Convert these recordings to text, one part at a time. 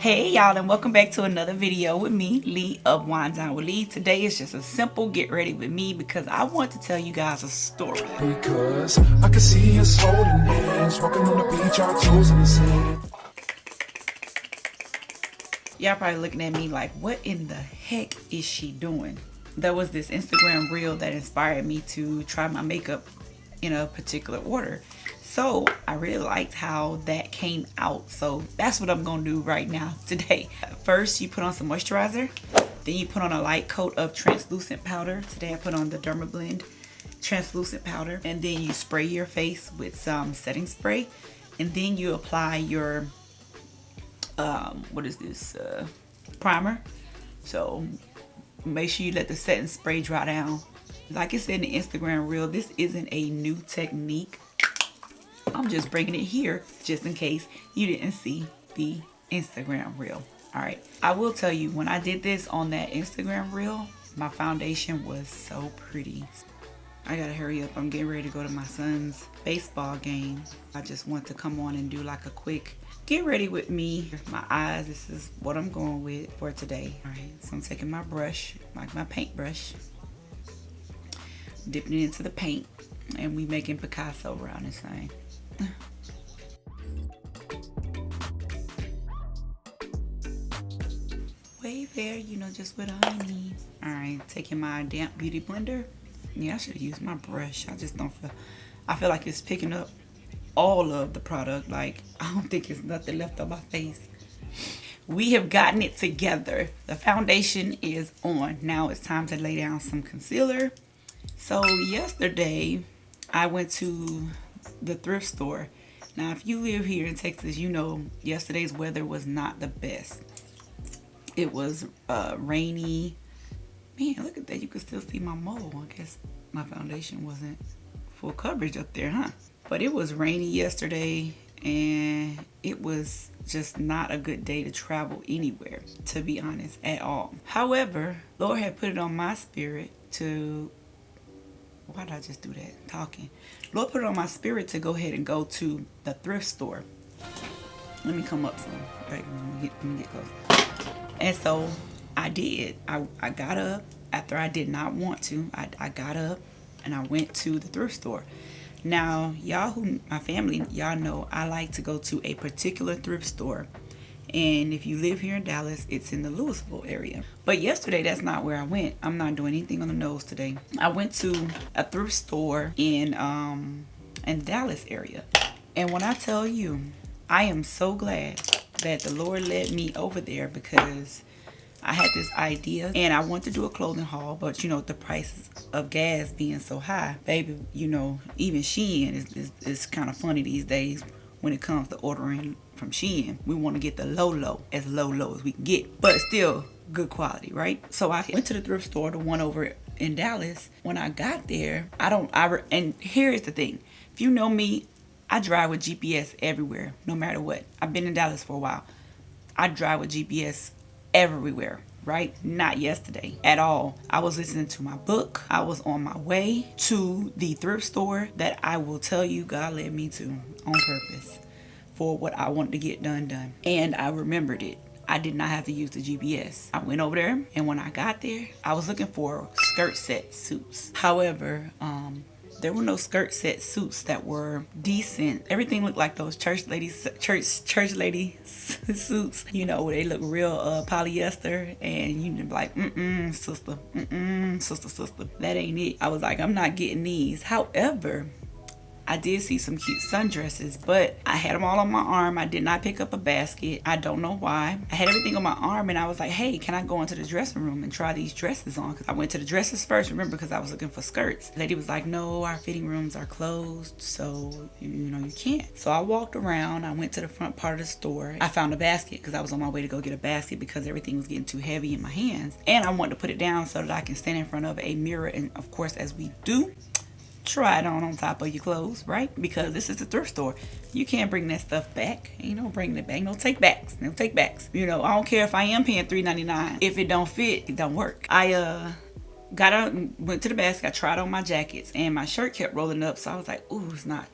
Hey y'all, and welcome back to another video with me, Lee of Wind Down with Lee. Today is just a simple get ready with me because I want to tell you guys a story. Because I can see us holding hands, walking on the beach, our toes in the sand. Y'all probably looking at me like, what in the heck is she doing? There was this Instagram reel that inspired me to try my makeup in a particular order. So I really liked how that came out. So that's what I'm gonna do right now today. First, you put on some moisturizer. Then you put on a light coat of translucent powder. Today I put on the Dermablend translucent powder. And then you spray your face with some setting spray. And then you apply your, primer. So make sure you let the setting spray dry down. Like I said in the Instagram reel, this isn't a new technique. I'm just bringing it here just in case you didn't see the Instagram reel. All right, I will tell you, when I did this on that Instagram reel, my foundation was so pretty. I gotta hurry up. I'm getting ready to go to my son's baseball game. I just want to come on and do like a quick get ready with me. My eyes, this is what I'm going with for today. All right, so I'm taking my brush, like my paint brush, dipping it into the paint, and we making Picasso around this thing. Way there, you know, just what I need. All right, taking my damp beauty blender. Yeah, I should have used my brush. I just don't feel, I feel like it's picking up all of the product. Like, I don't think it's nothing left on my face. We have gotten it together. The foundation is on. Now it's time to lay down some concealer. So yesterday I went to the thrift store. Now if you live here in Texas, you know yesterday's weather was not the best. It was rainy. Man, look at that. You can still see my mole. I guess my foundation wasn't full coverage up there, huh? But it was rainy yesterday, and it was just not a good day to travel anywhere, to be honest, at all. However, Lord had put it on my spirit to, why did I just do that? Talking. Lord put it on my spirit to go ahead and go to the thrift store. Let me come up some. Right, let me get close. And so I did. I got up after I did not want to. I got up and I went to the thrift store. Now, y'all who, my family, y'all know I like to go to a particular thrift store. And if you live here in Dallas, it's in the Louisville area. But yesterday, that's not where I went. I'm not doing anything on the nose today. I went to a thrift store in Dallas area. And when I tell you, I am so glad that the Lord led me over there, because I had this idea and I wanted to do a clothing haul, but you know, the prices of gas being so high, baby, you know, even Shein is kind of funny these days when it comes to ordering from Shein. We want to get the low as low as we can get, but still good quality, right? So I went to the thrift store, the one over in Dallas. When I got there, and here's the thing. If you know me, I drive with GPS everywhere, no matter what. I've been in Dallas for a while. I drive with GPS everywhere, right? Not yesterday at all. I was listening to my book. I was on my way to the thrift store that I will tell you God led me to on purpose for what I wanted to get done. And I remembered it. I did not have to use the GPS. I went over there, and when I got there, I was looking for skirt set suits. However, there were no skirt set suits that were decent. Everything looked like those church lady suits, you know, where they look real polyester, and you be like, sister, sister, that ain't it. I was like, I'm not getting these. However, I did see some cute sundresses, but I had them all on my arm. I did not pick up a basket. I don't know why. I had everything on my arm, and I was like, hey, can I go into the dressing room and try these dresses on? Because I went to the dresses first, remember, because I was looking for skirts. The lady was like, no, our fitting rooms are closed, so, you know, you can't. So I walked around. I went to the front part of the store. I found a basket because I was on my way to go get a basket because everything was getting too heavy in my hands. And I wanted to put it down so that I can stand in front of a mirror, and, of course, as we do, try it on top of your clothes, right? Because this is a thrift store. You can't bring that stuff back. Ain't no bringing it back. No take backs. No take backs. You know, I don't care if I am paying $3.99. If it don't fit, it don't work. I got out and went to the basket. I tried on my jackets, and my shirt kept rolling up. So I was like, ooh, it's not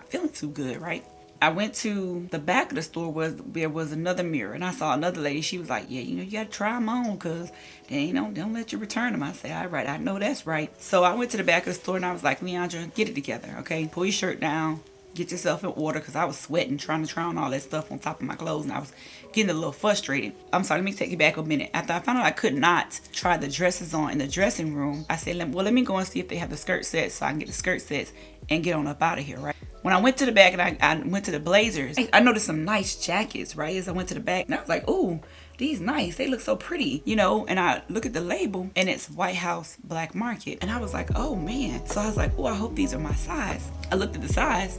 feeling too good, right? I went to the back of the store where there was another mirror, and I saw another lady. She was like, yeah, you got to try them on because they don't let you return them. I said, all right, I know that's right. So I went to the back of the store and I was like, Leandra, get it together, okay? Pull your shirt down. Get yourself in order because I was sweating trying to try on all that stuff on top of my clothes and I was getting a little frustrated. I'm sorry, let me take you back a minute. After I found out I could not try the dresses on in the dressing room, I said, well, let me go and see if they have the skirt sets so I can get the skirt sets and get on up out of here, right? When I went to the back and I went to the blazers, I noticed some nice jackets, right? As I went to the back and I was like, ooh, these nice. They look so pretty, you know? And I look at the label and it's White House Black Market. And I was like, oh man. So I was like, oh, I hope these are my size. I looked at the size.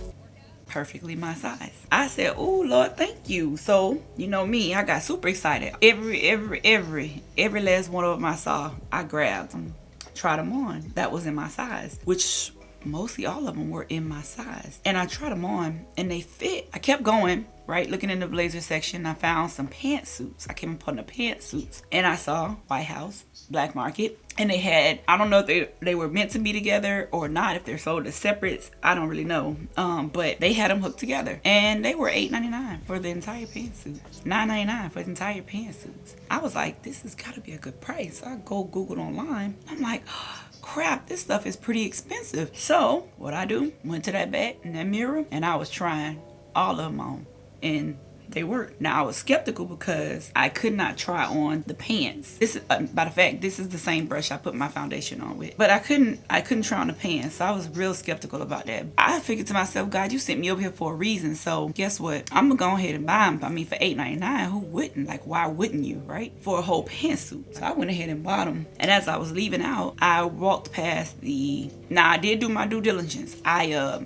Perfectly my size. I said, oh Lord, thank you. So you know me, I got super excited. Every last one of them I saw, I grabbed them, tried them on. That was in my size, which mostly all of them were in my size. And I tried them on and they fit. I kept going, right? Looking in the blazer section, I found some pantsuits. I came upon the pantsuits and I saw White House Black Market. And they had, I don't know if they were meant to be together or not, if they're sold as separates, I don't really know. But they had them hooked together. And they were $8.99 for the entire pantsuit. $9.99 for the entire pantsuits. I was like, this has got to be a good price. So I go Google online. I'm like, oh, crap, this stuff is pretty expensive. So what I do, went to that back in that mirror and I was trying all of them on. And they worked. Now I was skeptical because I could not try on the pants. This is, by the fact, this is the same brush I put my foundation on with. But I couldn't try on the pants. So I was real skeptical about that. I figured to myself, God, you sent me over here for a reason. So guess what? I'm gonna go ahead and buy them. I mean, for $8.99, who wouldn't? Like, why wouldn't you, right? For a whole pantsuit. So I went ahead and bought them. And as I was leaving out, I walked past now I did do my due diligence. I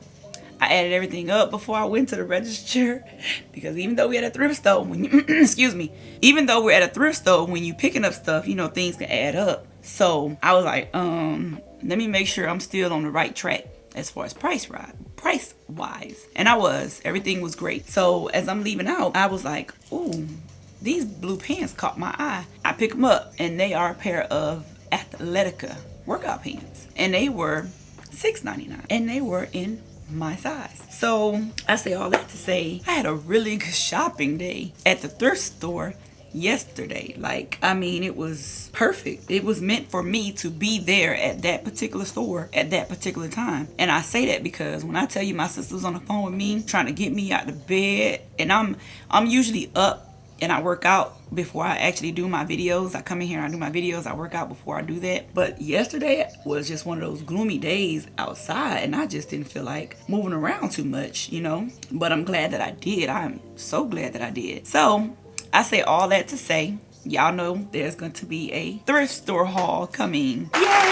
added everything up before I went to the register because even though we're at a thrift store, when you, excuse me, even though we're at a thrift store, when you picking up stuff, you know, things can add up. So I was like, let me make sure I'm still on the right track as far as price wise. And I was, everything was great. So as I'm leaving out, I was like, ooh, these blue pants caught my eye. I pick them up and they are a pair of Athletica workout pants and they were $6.99 and they were in my size. So I say all that to say I had a really good shopping day at the thrift store yesterday. Like, I mean, it was perfect. It was meant for me to be there at that particular store at that particular time. And I say that because when I tell you my sister was on the phone with me trying to get me out of bed, and I'm usually up and I work out before I actually do my videos. I come in here and I do my videos. I work out before I do that. But yesterday was just one of those gloomy days outside and I just didn't feel like moving around too much, you know. But I'm glad that I did. I'm so glad that I did. So I say all that to say, y'all know there's going to be a thrift store haul coming. Yay!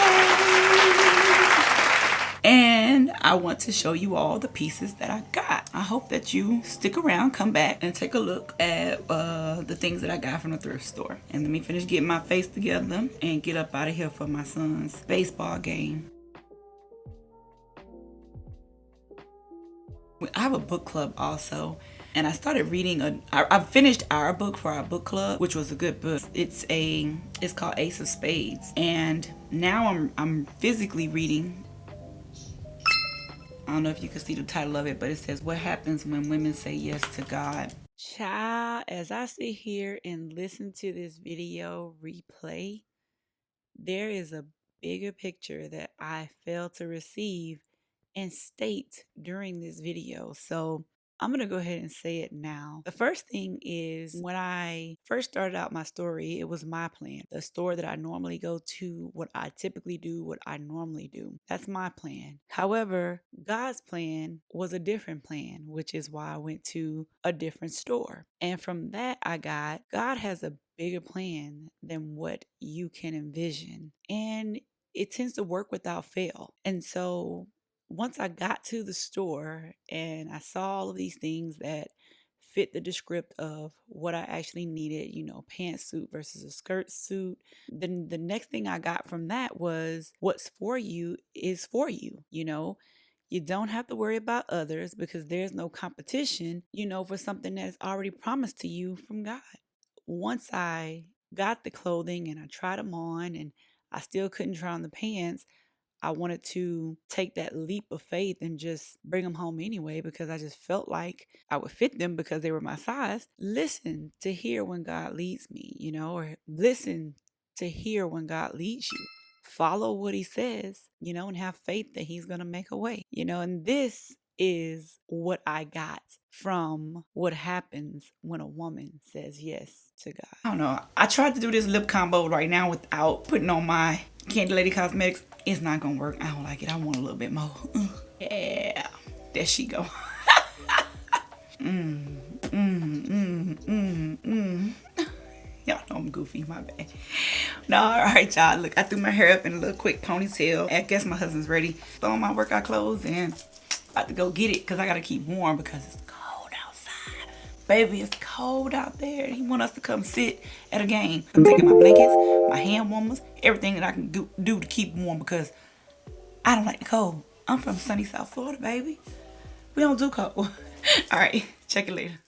And I want to show you all the pieces that I got. I hope that you stick around, come back, and take a look at the things that I got from the thrift store. And let me finish getting my face together and get up out of here for my son's baseball game. I have a book club also. And I started reading I finished our book for our book club, which was a good book. It's called Ace of Spades. And now I'm physically reading. I don't know if you can see the title of it, but it says, What Happens When Women Say Yes to God. Child, as I sit here and listen to this video replay, there is a bigger picture that I failed to receive and state during this video. So I'm going to go ahead and say it now. The first thing is when I first started out my story, it was my plan. The store that I normally go to, what I typically do, what I normally do. That's my plan. However, God's plan was a different plan, which is why I went to a different store. And from that, I got God has a bigger plan than what you can envision. And it tends to work without fail. And so once I got to the store and I saw all of these things that fit the description of what I actually needed, you know, pantsuit versus a skirt suit, then the next thing I got from that was what's for you is for you, you know. You don't have to worry about others because there's no competition, you know, for something that's already promised to you from God. Once I got the clothing and I tried them on and I still couldn't try on the pants, I wanted to take that leap of faith and just bring them home anyway, because I just felt like I would fit them because they were my size. Listen to hear when God leads me, or listen to hear when God leads you. Follow what he says, and have faith that he's going to make a way, and this is what I got from what happens when a woman says yes to God. I don't know. I tried to do this lip combo right now without putting on my Candy Lady Cosmetics. It's not going to work. I don't like it. I want a little bit more. Yeah. There she go. Y'all know I'm goofy, my bad. No, all right, y'all. Look, I threw my hair up in a little quick ponytail. I guess my husband's ready. Throwing my workout clothes and about to go get it because I got to keep warm because it's cold outside. Baby, it's cold out there. He want us to come sit at a game. I'm taking my blankets, my hand warmers, everything that I can do to keep warm because I don't like the cold. I'm from sunny South Florida, baby. We don't do cold. All right, check it later.